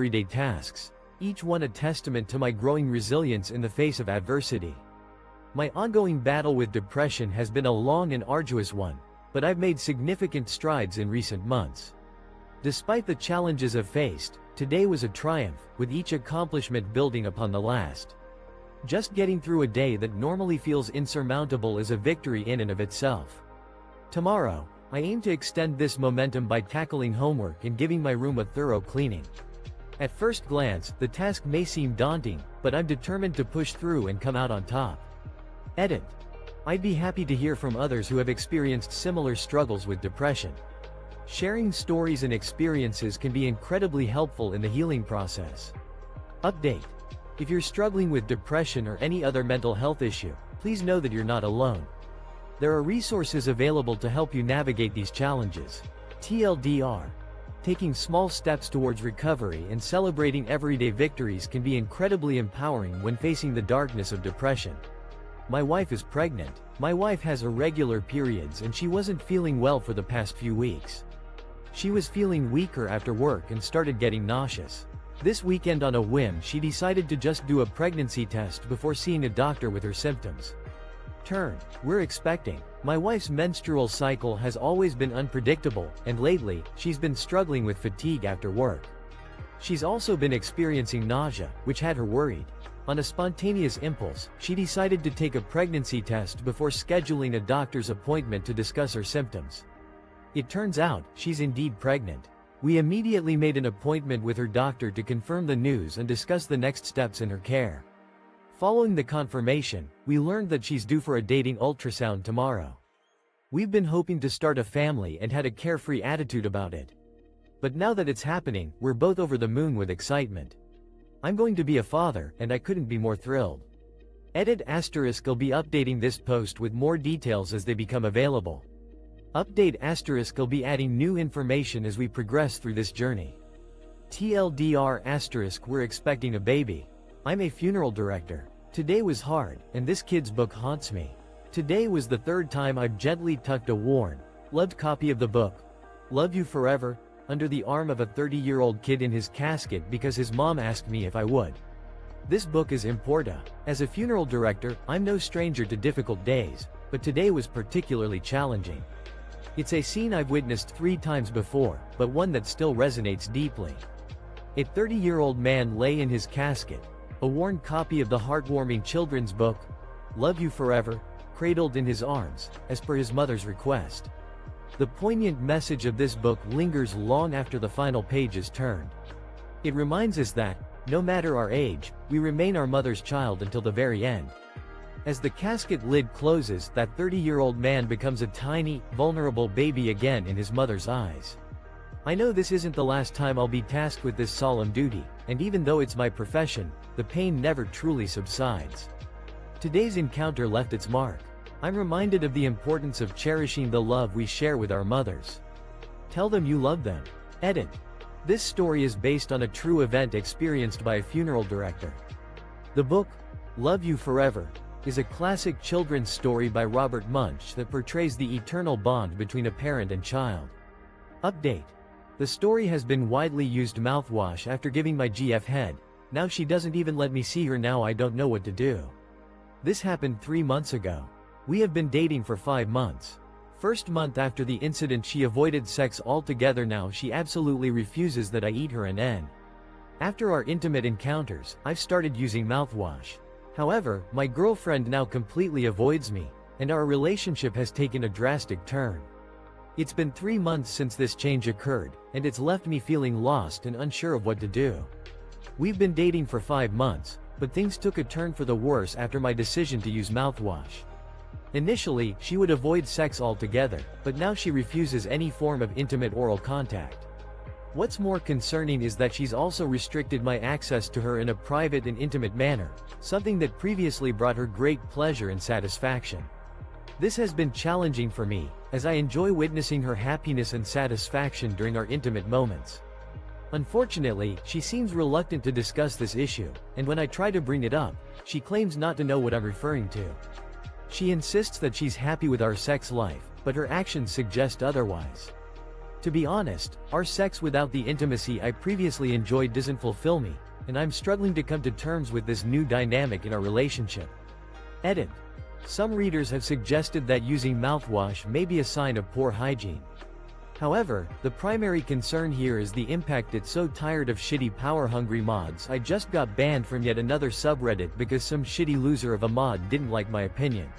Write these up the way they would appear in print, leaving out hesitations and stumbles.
everyday tasks, each one a testament to my growing resilience in the face of adversity. My ongoing battle with depression has been a long and arduous one, but I've made significant strides in recent months. Despite the challenges I've faced, today was a triumph, with each accomplishment building upon the last. Just getting through a day that normally feels insurmountable is a victory in and of itself. Tomorrow, I aim to extend this momentum by tackling homework and giving my room a thorough cleaning. At first glance, the task may seem daunting, but I'm determined to push through and come out on top. Edit. I'd be happy to hear from others who have experienced similar struggles with depression. Sharing stories and experiences can be incredibly helpful in the healing process. Update. If you're struggling with depression or any other mental health issue, please know that you're not alone. There are resources available to help you navigate these challenges. TLDR. Taking small steps towards recovery and celebrating everyday victories can be incredibly empowering when facing the darkness of depression. My wife is pregnant. My wife has irregular periods and she wasn't feeling well for the past few weeks. She was feeling weaker after work and started getting nauseous. This weekend on a whim she decided to just do a pregnancy test before seeing a doctor with her symptoms. We're expecting. My wife's menstrual cycle has always been unpredictable, and lately, she's been struggling with fatigue after work. She's also been experiencing nausea, which had her worried. On a spontaneous impulse, she decided to take a pregnancy test before scheduling a doctor's appointment to discuss her symptoms. It turns out, she's indeed pregnant. We immediately made an appointment with her doctor to confirm the news and discuss the next steps in her care. Following the confirmation, we learned that she's due for a dating ultrasound tomorrow. We've been hoping to start a family and had a carefree attitude about it. But now that it's happening, we're both over the moon with excitement. I'm going to be a father, and I couldn't be more thrilled. Edit asterisk I'll be updating this post with more details as they become available. Update asterisk I'll be adding new information as we progress through this journey. TLDR asterisk we're expecting a baby. I'm a funeral director. Today was hard, and this kid's book haunts me. Today was the third time I've gently tucked a worn, loved copy of the book, Love You Forever, under the arm of a 30-year-old kid in his casket because his mom asked me if I would. This book is important. As a funeral director, I'm no stranger to difficult days, but today was particularly challenging. It's a scene I've witnessed 3 times before, but one that still resonates deeply. A 30-year-old man lay in his casket, a worn copy of the heartwarming children's book, Love You Forever, cradled in his arms, as per his mother's request. The poignant message of this book lingers long after the final page is turned. It reminds us that, no matter our age, we remain our mother's child until the very end. As the casket lid closes, that 30-year-old man becomes a tiny, vulnerable baby again in his mother's eyes. I know this isn't the last time I'll be tasked with this solemn duty, and even though it's my profession, the pain never truly subsides. Today's encounter left its mark. I'm reminded of the importance of cherishing the love we share with our mothers. Tell them you love them. Edit. This story is based on a true event experienced by a funeral director. The book, Love You Forever, is a classic children's story by Robert Munsch that portrays the eternal bond between a parent and child. Update. The story has been widely used mouthwash after giving my GF head. Now she doesn't even let me see her. Now I don't know what to do. This happened 3 months ago. We have been dating for 5 months. First month after the incident she avoided sex altogether. Now she absolutely refuses that I eat her and N. After our intimate encounters, I've started using mouthwash. However, my girlfriend now completely avoids me, and our relationship has taken a drastic turn. It's been 3 months since this change occurred, and it's left me feeling lost and unsure of what to do. We've been dating for 5 months, but things took a turn for the worse after my decision to use mouthwash. Initially, she would avoid sex altogether, but now she refuses any form of intimate oral contact. What's more concerning is that she's also restricted my access to her in a private and intimate manner, something that previously brought her great pleasure and satisfaction. This has been challenging for me, as I enjoy witnessing her happiness and satisfaction during our intimate moments. Unfortunately, she seems reluctant to discuss this issue, and when I try to bring it up, she claims not to know what I'm referring to. She insists that she's happy with our sex life, but her actions suggest otherwise. To be honest, our sex without the intimacy I previously enjoyed doesn't fulfill me, and I'm struggling to come to terms with this new dynamic in our relationship. Edit. Some readers have suggested that using mouthwash may be a sign of poor hygiene. However, the primary concern here is the impact. It's so tired of shitty power-hungry mods. I just got banned from yet another subreddit because some shitty loser of a mod didn't like my opinion.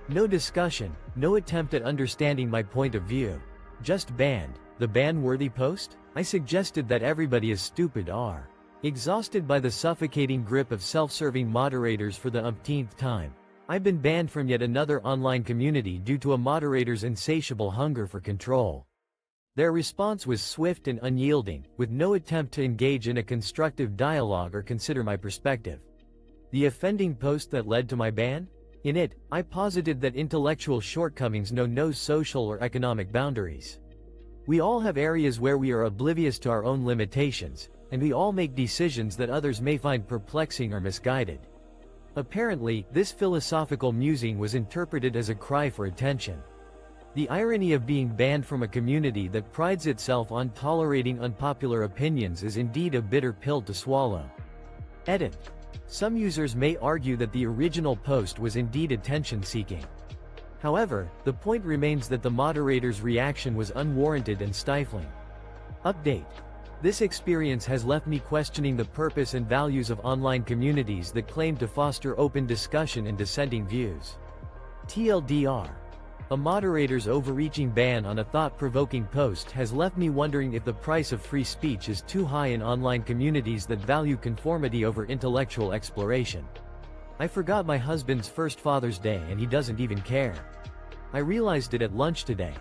No discussion, no attempt at understanding my point of view. Just banned. The ban-worthy post? I suggested that everybody is stupid. Exhausted by the suffocating grip of self-serving moderators for the umpteenth time, I've been banned from yet another online community due to a moderator's insatiable hunger for control. Their response was swift and unyielding, with no attempt to engage in a constructive dialogue or consider my perspective. The offending post that led to my ban? In it, I posited that intellectual shortcomings know no social or economic boundaries. We all have areas where we are oblivious to our own limitations, and we all make decisions that others may find perplexing or misguided. Apparently, this philosophical musing was interpreted as a cry for attention. The irony of being banned from a community that prides itself on tolerating unpopular opinions is indeed a bitter pill to swallow. Edit. Some users may argue that the original post was indeed attention-seeking. However, the point remains that the moderator's reaction was unwarranted and stifling. Update. This experience has left me questioning the purpose and values of online communities that claim to foster open discussion and dissenting views. TLDR. A moderator's overreaching ban on a thought-provoking post has left me wondering if the price of free speech is too high in online communities that value conformity over intellectual exploration. I forgot my husband's first Father's Day and he doesn't even care. I realized it at lunch today.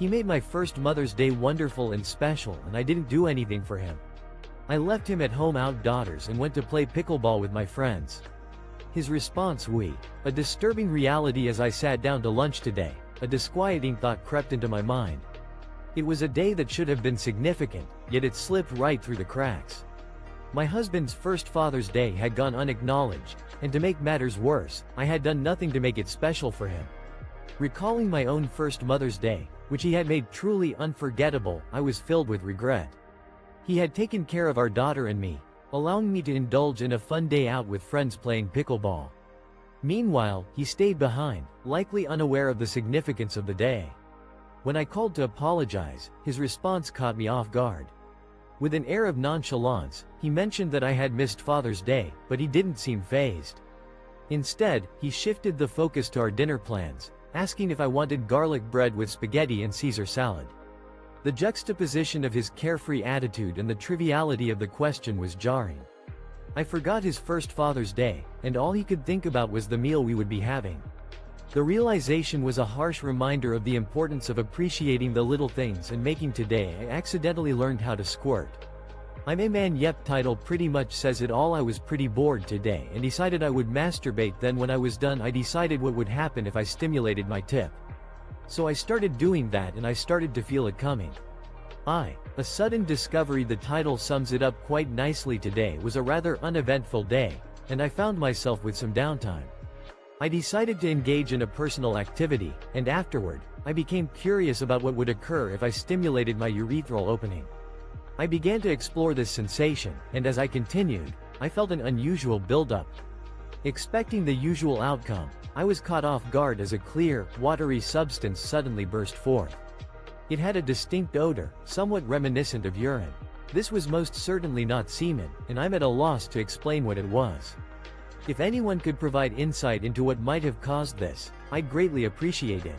He made my first Mother's Day wonderful and special and I didn't do anything for him. I left him at home outdoors and went to play pickleball with my friends. His response: "We." A disturbing reality as I sat down to lunch today. A disquieting thought crept into my mind. It was a day that should have been significant, yet it slipped right through the cracks. My husband's first Father's Day had gone unacknowledged, and to make matters worse, I had done nothing to make it special for him. Recalling my own first Mother's Day, which he had made truly unforgettable, I was filled with regret. He had taken care of our daughter and me, allowing me to indulge in a fun day out with friends playing pickleball. Meanwhile, he stayed behind, likely unaware of the significance of the day. When I called to apologize, his response caught me off guard. With an air of nonchalance, he mentioned that I had missed Father's Day, but he didn't seem fazed. Instead, he shifted the focus to our dinner plans, asking if I wanted garlic bread with spaghetti and Caesar salad. The juxtaposition of his carefree attitude and the triviality of the question was jarring. I forgot his first Father's Day, and all he could think about was the meal we would be having. The realization was a harsh reminder of the importance of appreciating the little things and making. Today I accidentally learned how to squirt. I'm a man. Yep, title pretty much says it all. I was pretty bored today and decided I would masturbate. Then when I was done I decided what would happen if I stimulated my tip. So I started doing that and I started to feel it coming. A sudden discovery. The title sums it up quite nicely. Today was a rather uneventful day, and I found myself with some downtime. I decided to engage in a personal activity, and afterward, I became curious about what would occur if I stimulated my urethral opening. I began to explore this sensation, and as I continued, I felt an unusual buildup. Expecting the usual outcome, I was caught off guard as a clear, watery substance suddenly burst forth. It had a distinct odor, somewhat reminiscent of urine. This was most certainly not semen, and I'm at a loss to explain what it was. If anyone could provide insight into what might have caused this, I'd greatly appreciate it.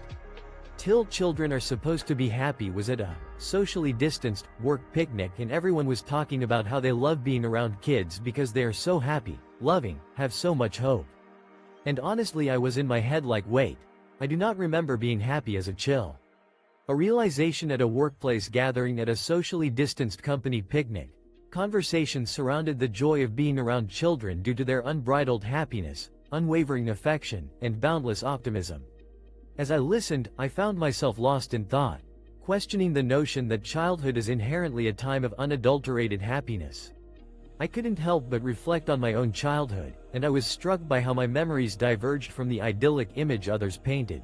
Till children are supposed to be happy was at a socially distanced work picnic, and everyone was talking about how they love being around kids because they are so happy, loving, have so much hope. And honestly, I was in my head like, wait, I do not remember being happy as a child. A realization at a workplace gathering. At a socially distanced company picnic, conversations surrounded the joy of being around children due to their unbridled happiness, unwavering affection, and boundless optimism. As I listened, I found myself lost in thought, questioning the notion that childhood is inherently a time of unadulterated happiness. I couldn't help but reflect on my own childhood, and I was struck by how my memories diverged from the idyllic image others painted.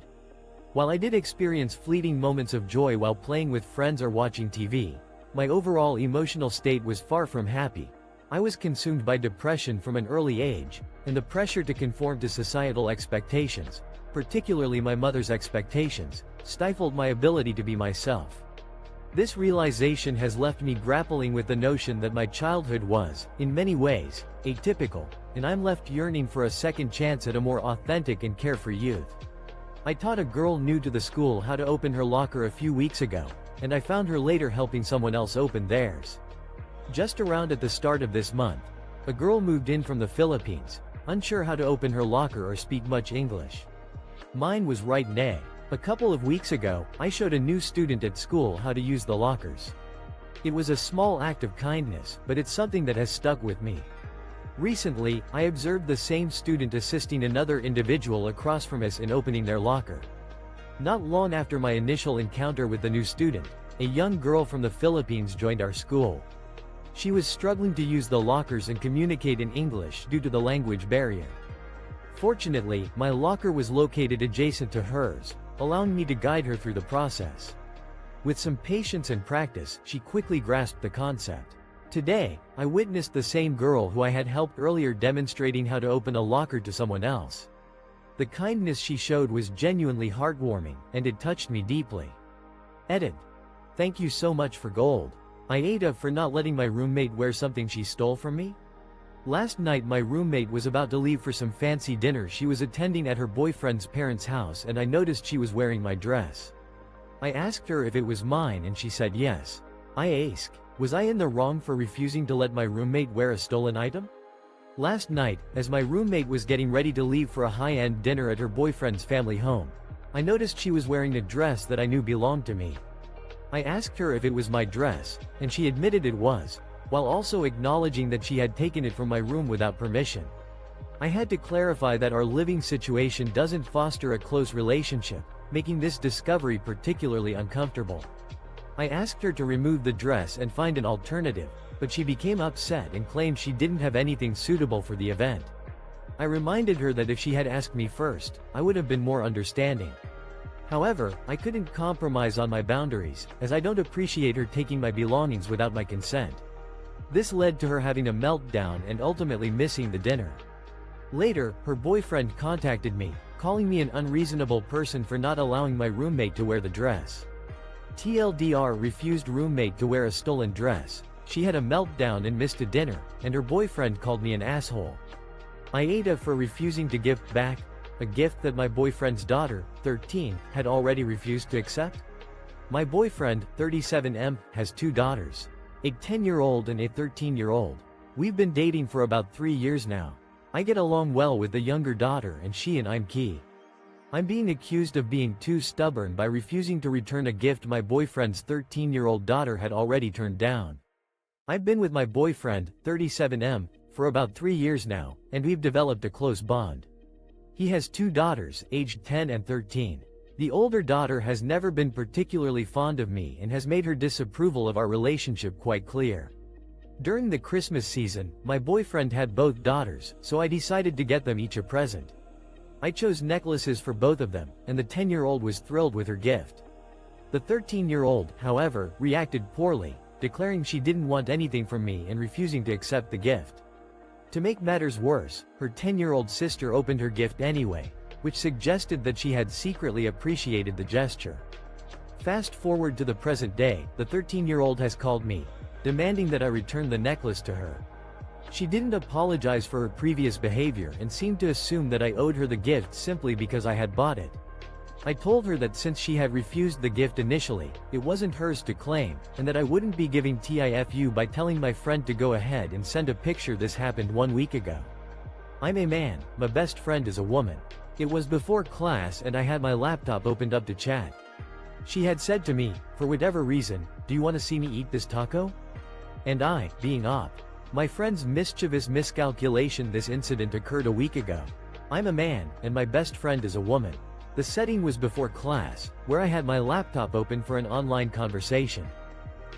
While I did experience fleeting moments of joy while playing with friends or watching TV, my overall emotional state was far from happy. I was consumed by depression from an early age, and the pressure to conform to societal expectations, particularly my mother's expectations, stifled my ability to be myself. This realization has left me grappling with the notion that my childhood was, in many ways, atypical, and I'm left yearning for a second chance at a more authentic and carefree youth. I taught a girl new to the school how to open her locker a few weeks ago, and I found her later helping someone else open theirs. Just around at the start of this month, a girl moved in from the Philippines, unsure how to open her locker or speak much English. Mine was right nay. A couple of weeks ago, I showed a new student at school how to use the lockers. It was a small act of kindness, but it's something that has stuck with me. Recently, I observed the same student assisting another individual across from us in opening their locker. Not long after my initial encounter with the new student, a young girl from the Philippines joined our school. She was struggling to use the lockers and communicate in English due to the language barrier. Fortunately, my locker was located adjacent to hers, allowing me to guide her through the process. With some patience and practice, she quickly grasped the concept. Today, I witnessed the same girl who I had helped earlier demonstrating how to open a locker to someone else. The kindness she showed was genuinely heartwarming, and it touched me deeply. Edit. Thank you so much for gold. AITA for not letting my roommate wear something she stole from me? Last night my roommate was about to leave for some fancy dinner she was attending at her boyfriend's parents' house, and I noticed she was wearing my dress. I asked her if it was mine and she said yes. I asked, was I in the wrong for refusing to let my roommate wear a stolen item? Last night, as my roommate was getting ready to leave for a high-end dinner at her boyfriend's family home, I noticed she was wearing a dress that I knew belonged to me. I asked her if it was my dress, and she admitted it was, while also acknowledging that she had taken it from my room without permission. I had to clarify that our living situation doesn't foster a close relationship, making this discovery particularly uncomfortable. I asked her to remove the dress and find an alternative, but she became upset and claimed she didn't have anything suitable for the event. I reminded her that if she had asked me first, I would have been more understanding. However, I couldn't compromise on my boundaries, as I don't appreciate her taking my belongings without my consent. This led to her having a meltdown and ultimately missing the dinner. Later, her boyfriend contacted me, calling me an unreasonable person for not allowing my roommate to wear the dress. TLDR refused roommate to wear a stolen dress. She had a meltdown and missed a dinner, and her boyfriend called me an asshole. AITA for refusing to give back a gift that my boyfriend's daughter, 13, had already refused to accept. My boyfriend, 37M, has two daughters, a 10-year-old and a 13-year-old. We've been dating for about 3 years now. I get along well with the younger daughter and she and I'm key. I'm being accused of being too stubborn by refusing to return a gift my boyfriend's 13-year-old daughter had already turned down. I've been with my boyfriend, 37M, for about 3 years now, and we've developed a close bond. He has two daughters, aged 10 and 13. The older daughter has never been particularly fond of me and has made her disapproval of our relationship quite clear. During the Christmas season, my boyfriend had both daughters, so I decided to get them each a present. I chose necklaces for both of them, and the 10-year-old was thrilled with her gift. The 13-year-old, however, reacted poorly, declaring she didn't want anything from me and refusing to accept the gift. To make matters worse, her 10-year-old sister opened her gift anyway, which suggested that she had secretly appreciated the gesture. Fast forward to the present day, the 13-year-old has called me, demanding that I return the necklace to her. She didn't apologize for her previous behavior and seemed to assume that I owed her the gift simply because I had bought it. I told her that since she had refused the gift initially, it wasn't hers to claim, and that I wouldn't be giving TIFU by telling my friend to go ahead and send a picture. This happened 1 week ago. I'm a man, my best friend is a woman. It was before class and I had my laptop opened up to chat. She had said to me, for whatever reason, "Do you want to see me eat this taco?" And I, being my friend's mischievous miscalculation. This incident occurred a week ago. I'm a man, and my best friend is a woman. The setting was before class, where I had my laptop open for an online conversation.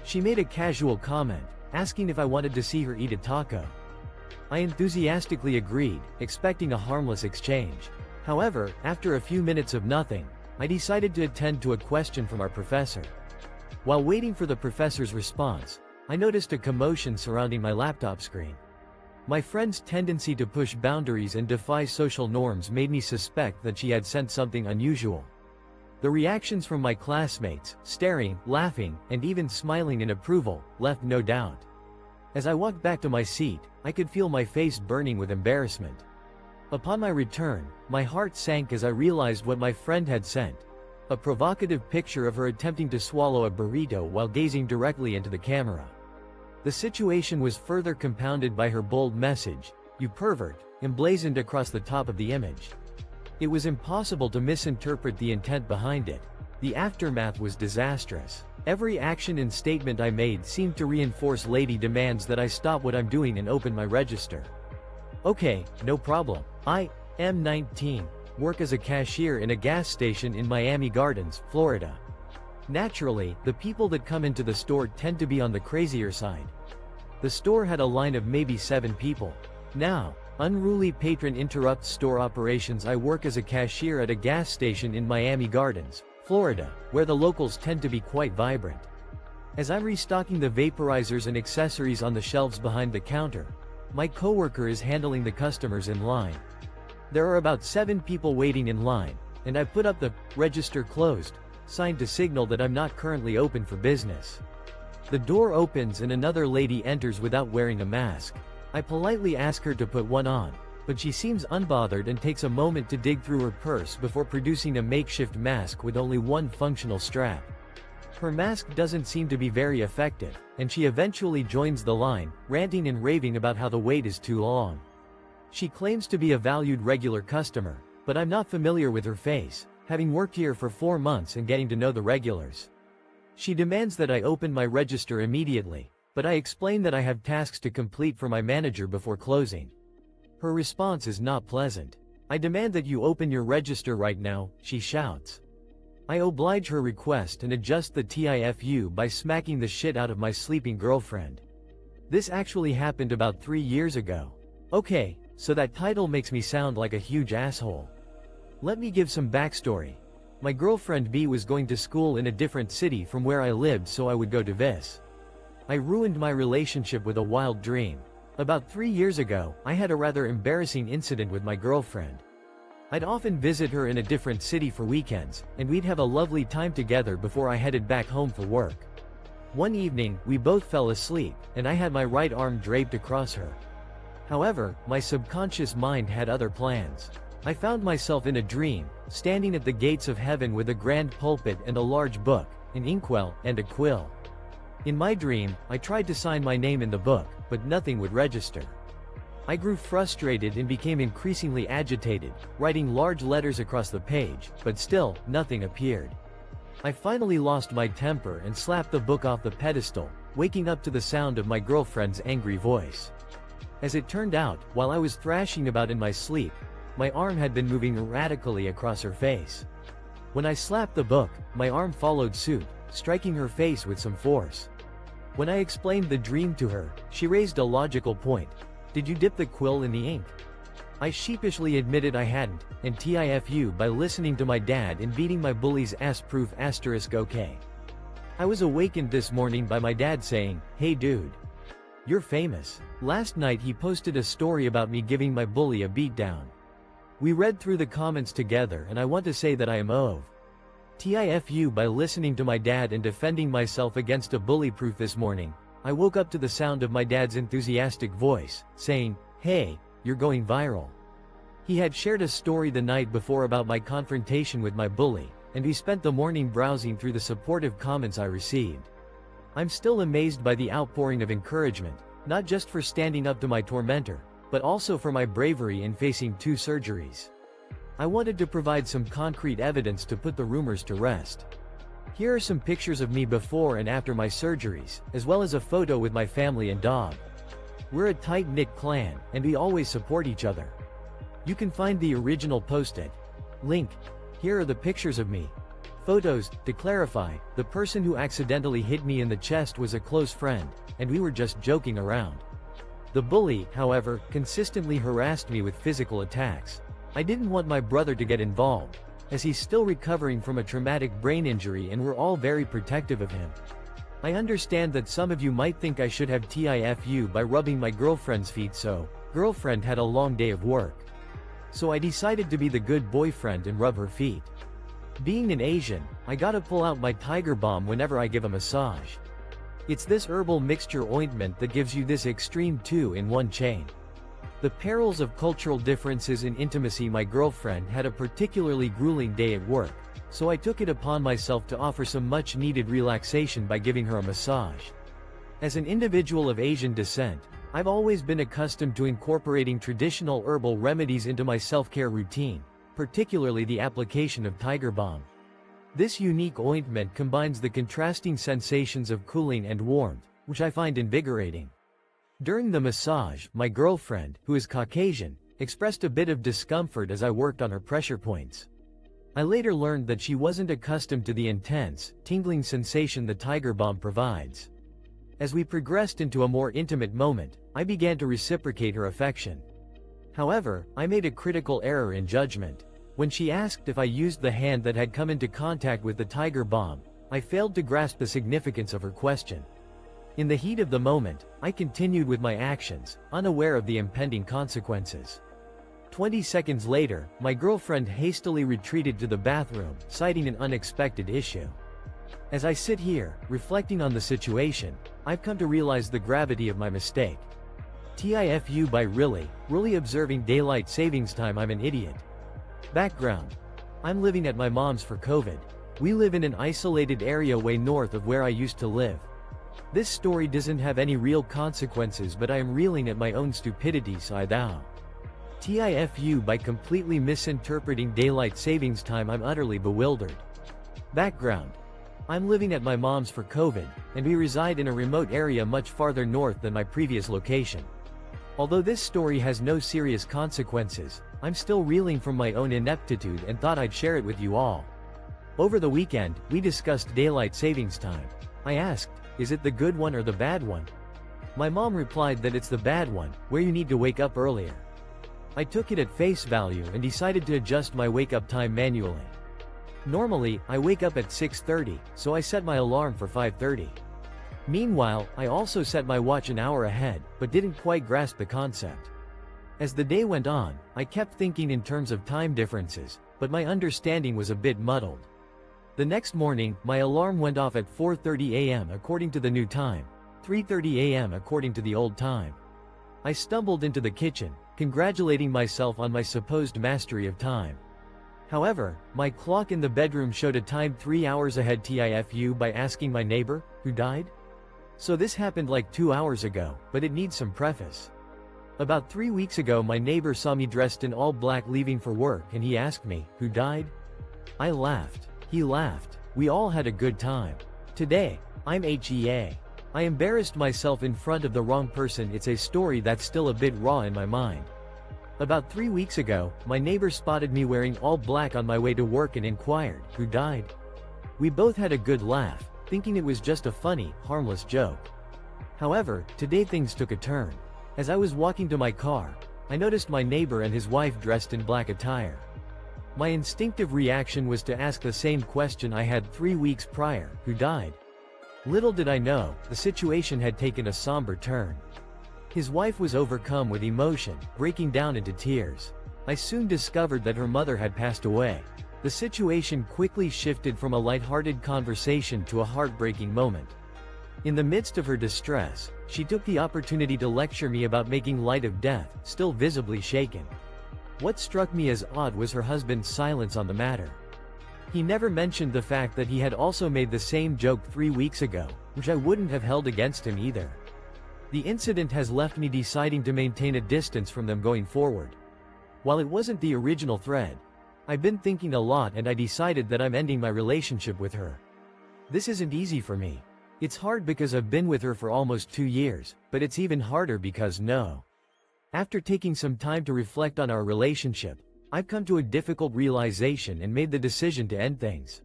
She made a casual comment, asking if I wanted to see her eat a taco. I enthusiastically agreed, expecting a harmless exchange. However, after a few minutes of nothing, I decided to attend to a question from our professor. While waiting for the professor's response, I noticed a commotion surrounding my laptop screen. My friend's tendency to push boundaries and defy social norms made me suspect that she had sent something unusual. The reactions from my classmates, staring, laughing, and even smiling in approval, left no doubt. As I walked back to my seat, I could feel my face burning with embarrassment. Upon my return, my heart sank as I realized what my friend had sent. A provocative picture of her attempting to swallow a burrito while gazing directly into the camera. The situation was further compounded by her bold message, "You pervert," emblazoned across the top of the image. It was impossible to misinterpret the intent behind it. The aftermath was disastrous. Every action and statement I made seemed to reinforce Lady demands that I stop what I'm doing and open my register. Okay, no problem. I am 19. Work as a cashier in a gas station in Miami Gardens, Florida. Naturally, the people that come into the store tend to be on the crazier side. The store had a line of maybe 7 people. Now, unruly patron interrupts store operations. I work as a cashier at a gas station in Miami Gardens, Florida, where the locals tend to be quite vibrant. As I'm restocking the vaporizers and accessories on the shelves behind the counter, my coworker is handling the customers in line. There are about 7 people waiting in line, and I put up the "register closed" sign to signal that I'm not currently open for business. The door opens and another lady enters without wearing a mask. I politely ask her to put one on, but she seems unbothered and takes a moment to dig through her purse before producing a makeshift mask with only one functional strap. Her mask doesn't seem to be very effective, and she eventually joins the line, ranting and raving about how the wait is too long. She claims to be a valued regular customer, but I'm not familiar with her face, having worked here for 4 months and getting to know the regulars. She demands that I open my register immediately, but I explain that I have tasks to complete for my manager before closing. Her response is not pleasant. "I demand that you open your register right now," she shouts. I oblige her request and adjust the TIFU by smacking the shit out of my sleeping girlfriend. This actually happened about 3 years ago. Okay, so that title makes me sound like a huge asshole. Let me give some backstory. My girlfriend B was going to school in a different city from where I lived, so I would go to Vis. I ruined my relationship with a wild dream. About 3 years ago, I had a rather embarrassing incident with my girlfriend. I'd often visit her in a different city for weekends, and we'd have a lovely time together before I headed back home for work. One evening, we both fell asleep, and I had my right arm draped across her. However, my subconscious mind had other plans. I found myself in a dream, standing at the gates of heaven with a grand pulpit and a large book, an inkwell, and a quill. In my dream, I tried to sign my name in the book, but nothing would register. I grew frustrated and became increasingly agitated, writing large letters across the page, but still, nothing appeared. I finally lost my temper and slapped the book off the pedestal, waking up to the sound of my girlfriend's angry voice. As it turned out, while I was thrashing about in my sleep, my arm had been moving erratically across her face. When I slapped the book, my arm followed suit, striking her face with some force. When I explained the dream to her, she raised a logical point. "Did you dip the quill in the ink?" I sheepishly admitted I hadn't, and TIFU by listening to my dad and beating my bully's ass proof *OK. I was awakened this morning by my dad saying, "Hey dude. You're famous." Last night he posted a story about me giving my bully a beatdown. We read through the comments together and I want to say that I am OV. TIFU by listening to my dad and defending myself against a bully proof this morning, I woke up to the sound of my dad's enthusiastic voice, saying, "Hey, you're going viral." He had shared a story the night before about my confrontation with my bully, and we spent the morning browsing through the supportive comments I received. I'm still amazed by the outpouring of encouragement, not just for standing up to my tormentor, but also for my bravery in facing 2 surgeries. I wanted to provide some concrete evidence to put the rumors to rest. Here are some pictures of me before and after my surgeries, as well as a photo with my family and dog. We're a tight-knit clan, and we always support each other. You can find the original post at link. Here are the pictures of me. Photos. To clarify, the person who accidentally hit me in the chest was a close friend, and we were just joking around. The bully, however, consistently harassed me with physical attacks. I didn't want my brother to get involved, as he's still recovering from a traumatic brain injury and we're all very protective of him. I understand that some of you might think I should have TIFU by rubbing my girlfriend's feet, so, girlfriend had a long day of work. So I decided to be the good boyfriend and rub her feet. Being an Asian, I gotta pull out my Tiger Balm whenever I give a massage. It's this herbal mixture ointment that gives you this extreme 2-in-1 chain. The perils of cultural differences in intimacy. My girlfriend had a particularly grueling day at work, so I took it upon myself to offer some much-needed relaxation by giving her a massage. As an individual of Asian descent, I've always been accustomed to incorporating traditional herbal remedies into my self-care routine, particularly the application of Tiger Balm. This unique ointment combines the contrasting sensations of cooling and warmth, which I find invigorating. During the massage, my girlfriend, who is Caucasian, expressed a bit of discomfort as I worked on her pressure points. I later learned that she wasn't accustomed to the intense, tingling sensation the Tiger Balm provides. As we progressed into a more intimate moment, I began to reciprocate her affection. However, I made a critical error in judgment. When she asked if I used the hand that had come into contact with the Tiger Balm, I failed to grasp the significance of her question. In the heat of the moment, I continued with my actions, unaware of the impending consequences. 20 seconds later, my girlfriend hastily retreated to the bathroom, citing an unexpected issue. As I sit here, reflecting on the situation, I've come to realize the gravity of my mistake. TIFU by really observing daylight savings time. I'm an idiot. Background. I'm living at my mom's for COVID. We live in an isolated area way north of where I used to live. This story doesn't have any real consequences, but I am reeling at my own stupidity, so I thou. TIFU by completely misinterpreting daylight savings time. I'm utterly bewildered. Background. I'm living at my mom's for COVID, and we reside in a remote area much farther north than my previous location. Although this story has no serious consequences, I'm still reeling from my own ineptitude and thought I'd share it with you all. Over the weekend, we discussed daylight savings time. I asked, is it the good one or the bad one? My mom replied that it's the bad one, where you need to wake up earlier. I took it at face value and decided to adjust my wake-up time manually. Normally, I wake up at 6:30, so I set my alarm for 5:30. Meanwhile, I also set my watch an hour ahead, but didn't quite grasp the concept. As the day went on, I kept thinking in terms of time differences, but my understanding was a bit muddled. The next morning, my alarm went off at 4:30 a.m. according to the new time, 3:30 a.m. according to the old time. I stumbled into the kitchen, congratulating myself on my supposed mastery of time. However, my clock in the bedroom showed a time 3 hours ahead. TIFU by asking my neighbor, who died? So this happened like 2 hours ago, but it needs some preface. About 3 weeks ago, my neighbor saw me dressed in all black leaving for work and he asked me, who died? I laughed. He laughed. We all had a good time. Today, I'm HEA. I embarrassed myself in front of the wrong person. It's a story that's still a bit raw in my mind. About 3 weeks ago, my neighbor spotted me wearing all black on my way to work and inquired, who died? We both had a good laugh, thinking it was just a funny, harmless joke. However, today things took a turn. As I was walking to my car, I noticed my neighbor and his wife dressed in black attire. My instinctive reaction was to ask the same question I had 3 weeks prior, who died? Little did I know, the situation had taken a somber turn. His wife was overcome with emotion, breaking down into tears. I soon discovered that her mother had passed away. The situation quickly shifted from a lighthearted conversation to a heartbreaking moment. In the midst of her distress, she took the opportunity to lecture me about making light of death, still visibly shaken. What struck me as odd was her husband's silence on the matter. He never mentioned the fact that he had also made the same joke 3 weeks ago, which I wouldn't have held against him either. The incident has left me deciding to maintain a distance from them going forward. While it wasn't the original thread, I've been thinking a lot and I decided that I'm ending my relationship with her. This isn't easy for me. It's hard because I've been with her for almost 2 years, but it's even harder because after taking some time to reflect on our relationship, I've come to a difficult realization and made the decision to end things.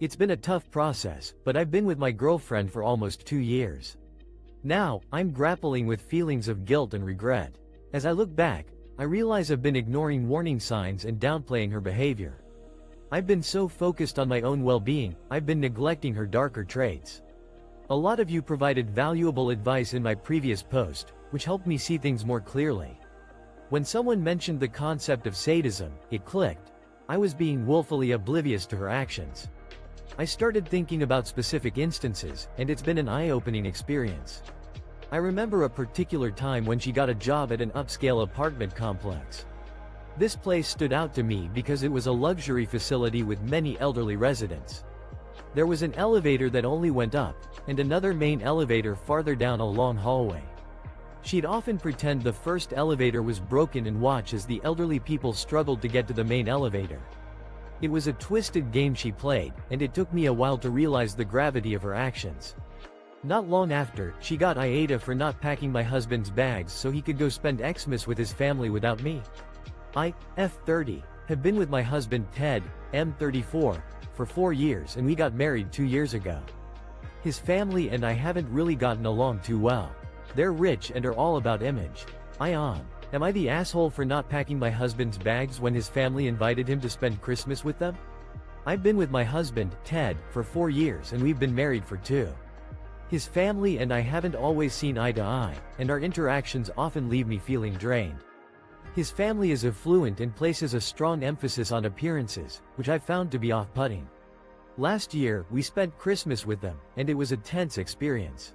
It's been a tough process, but I've been with my girlfriend for almost 2 years. Now, I'm grappling with feelings of guilt and regret. As I look back, I realize I've been ignoring warning signs and downplaying her behavior. I've been so focused on my own well-being, I've been neglecting her darker traits. A lot of you provided valuable advice in my previous post, which helped me see things more clearly. When someone mentioned the concept of sadism, it clicked. I was being willfully oblivious to her actions. I started thinking about specific instances, and it's been an eye-opening experience. I remember a particular time when she got a job at an upscale apartment complex. This place stood out to me because it was a luxury facility with many elderly residents. There was an elevator that only went up, and another main elevator farther down a long hallway. She'd often pretend the first elevator was broken and watch as the elderly people struggled to get to the main elevator. It was a twisted game she played, and it took me a while to realize the gravity of her actions. Not long after, she got AITA for not packing my husband's bags so he could go spend Xmas with his family without me. I, F30, have been with my husband Ted, M34, for 4 years and we got married 2 years ago. His family and I haven't really gotten along too well. They're rich and are all about image. Am I the asshole for not packing my husband's bags when his family invited him to spend Christmas with them? I've been with my husband, Ted, for 4 years and we've been married for 2. His family and I haven't always seen eye to eye, and our interactions often leave me feeling drained. His family is affluent and places a strong emphasis on appearances, which I've found to be off-putting. Last year, we spent Christmas with them, and it was a tense experience.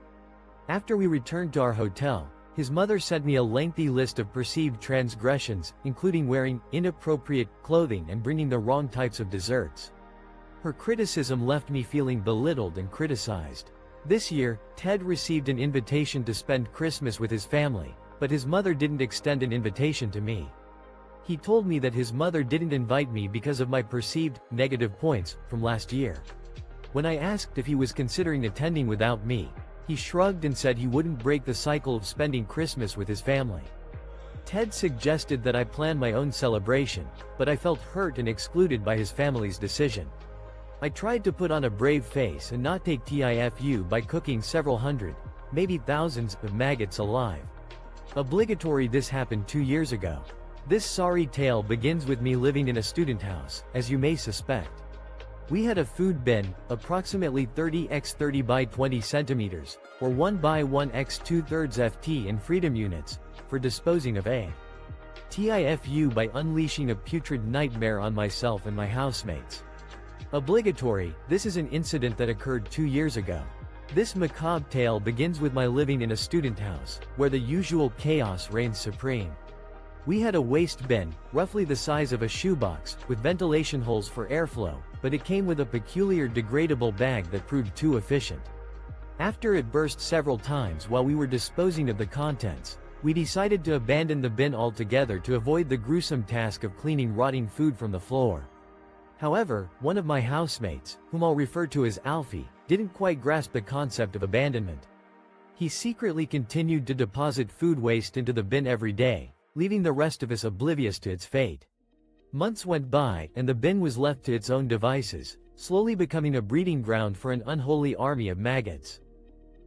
After we returned to our hotel, his mother sent me a lengthy list of perceived transgressions, including wearing inappropriate clothing and bringing the wrong types of desserts. Her criticism left me feeling belittled and criticized. This year, Ted received an invitation to spend Christmas with his family, but his mother didn't extend an invitation to me. He told me that his mother didn't invite me because of my perceived negative points from last year. When I asked if he was considering attending without me, he shrugged and said he wouldn't break the cycle of spending Christmas with his family. Ted suggested that I plan my own celebration, but I felt hurt and excluded by his family's decision. I tried to put on a brave face and not take TIFU by cooking several hundred, maybe thousands, of maggots alive. Obligatory. This happened 2 years ago. This sorry tale begins with me living in a student house, as you may suspect. We had a food bin, approximately 30 x 30 by 20 centimeters, or 1 by 1 x 2/3 ft in freedom units, for disposing of a TIFU by unleashing a putrid nightmare on myself and my housemates. Obligatory. This is an incident that occurred 2 years ago. This macabre tale begins with my living in a student house, where the usual chaos reigns supreme. We had a waste bin, roughly the size of a shoebox, with ventilation holes for airflow, but it came with a peculiar degradable bag that proved too efficient. After it burst several times while we were disposing of the contents, we decided to abandon the bin altogether to avoid the gruesome task of cleaning rotting food from the floor. However, one of my housemates, whom I'll refer to as Alfie, didn't quite grasp the concept of abandonment. He secretly continued to deposit food waste into the bin every day, leaving the rest of us oblivious to its fate. Months went by, and the bin was left to its own devices, slowly becoming a breeding ground for an unholy army of maggots.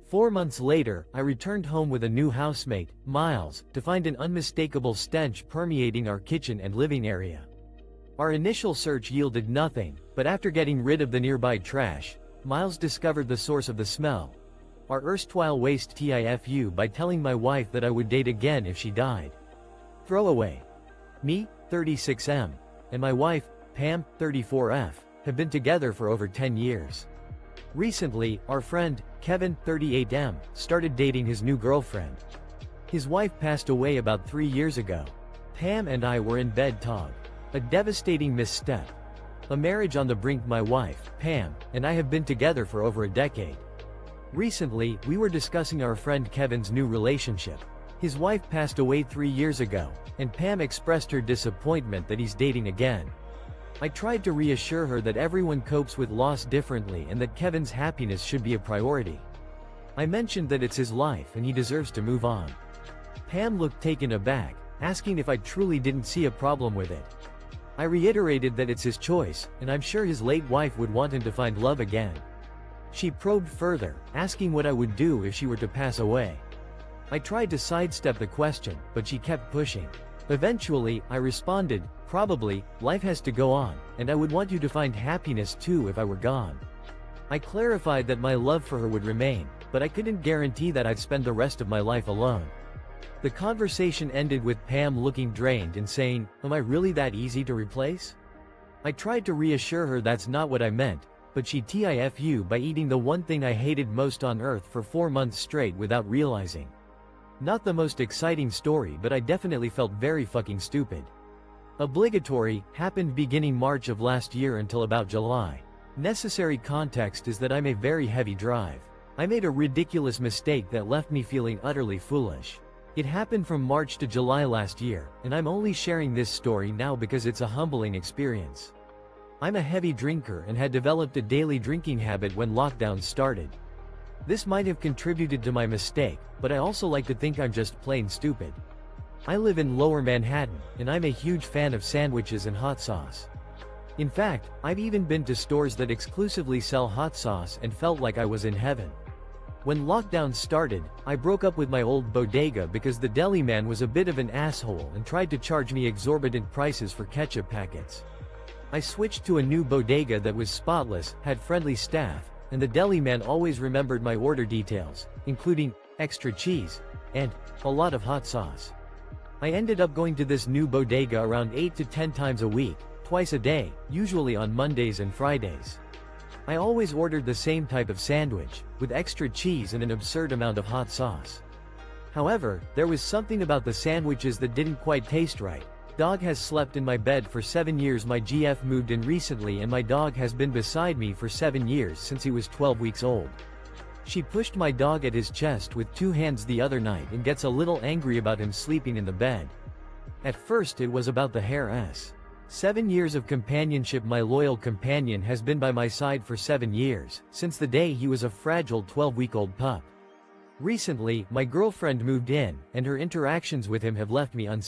4 months later, I returned home with a new housemate, Miles, to find an unmistakable stench permeating our kitchen and living area. Our initial search yielded nothing, but after getting rid of the nearby trash, Miles discovered the source of the smell: our erstwhile waste TIFU, by telling my wife that I would date again if she died. Throwaway. Me, 36M, and my wife, Pam, 34F, have been together for over 10 years. Recently, our friend, Kevin, 38M, started dating his new girlfriend. His wife passed away about 3 years ago. Pam and I were in bed tog. A devastating misstep. A marriage on the brink. My wife, Pam, and I have been together for over a decade. Recently, we were discussing our friend Kevin's new relationship. His wife passed away 3 years ago, and Pam expressed her disappointment that he's dating again. I tried to reassure her that everyone copes with loss differently and that Kevin's happiness should be a priority. I mentioned that it's his life and he deserves to move on. Pam looked taken aback, asking if I truly didn't see a problem with it. I reiterated that it's his choice, and I'm sure his late wife would want him to find love again. She probed further, asking what I would do if she were to pass away. I tried to sidestep the question, but she kept pushing. Eventually, I responded, probably, life has to go on, and I would want you to find happiness too if I were gone. I clarified that my love for her would remain, but I couldn't guarantee that I'd spend the rest of my life alone. The conversation ended with Pam looking drained and saying, "Am I really that easy to replace?" I tried to reassure her that's not what I meant, but she TIFU by eating the one thing I hated most on earth for 4 months straight without realizing. Not the most exciting story, but I definitely felt very fucking stupid. Obligatory, happened beginning March of last year until about July. Necessary context is that I'm a very heavy drive. I made a ridiculous mistake that left me feeling utterly foolish. It happened from March to July last year, and I'm only sharing this story now because it's a humbling experience. I'm a heavy drinker and had developed a daily drinking habit when lockdown started. This might have contributed to my mistake, but I also like to think I'm just plain stupid. I live in Lower Manhattan, and I'm a huge fan of sandwiches and hot sauce. In fact, I've even been to stores that exclusively sell hot sauce and felt like I was in heaven. When lockdown started, I broke up with my old bodega because the deli man was a bit of an asshole and tried to charge me exorbitant prices for ketchup packets. I switched to a new bodega that was spotless, had friendly staff, and the deli man always remembered my order details, including extra cheese and a lot of hot sauce. I ended up going to this new bodega around 8 to 10 times a week, twice a day, usually on Mondays and Fridays. I always ordered the same type of sandwich, with extra cheese and an absurd amount of hot sauce. However, there was something about the sandwiches that didn't quite taste right. Dog has slept in my bed for 7 years. My GF moved in recently and my dog has been beside me for 7 years since he was 12 weeks old. She pushed my dog at his chest with 2 hands the other night and gets a little angry about him sleeping in the bed. At first it was about the hair s. 7 years of companionship. My loyal companion has been by my side for 7 years, since the day he was a fragile 12-week-old pup. Recently, my girlfriend moved in, and her interactions with him have left me unsatisfied.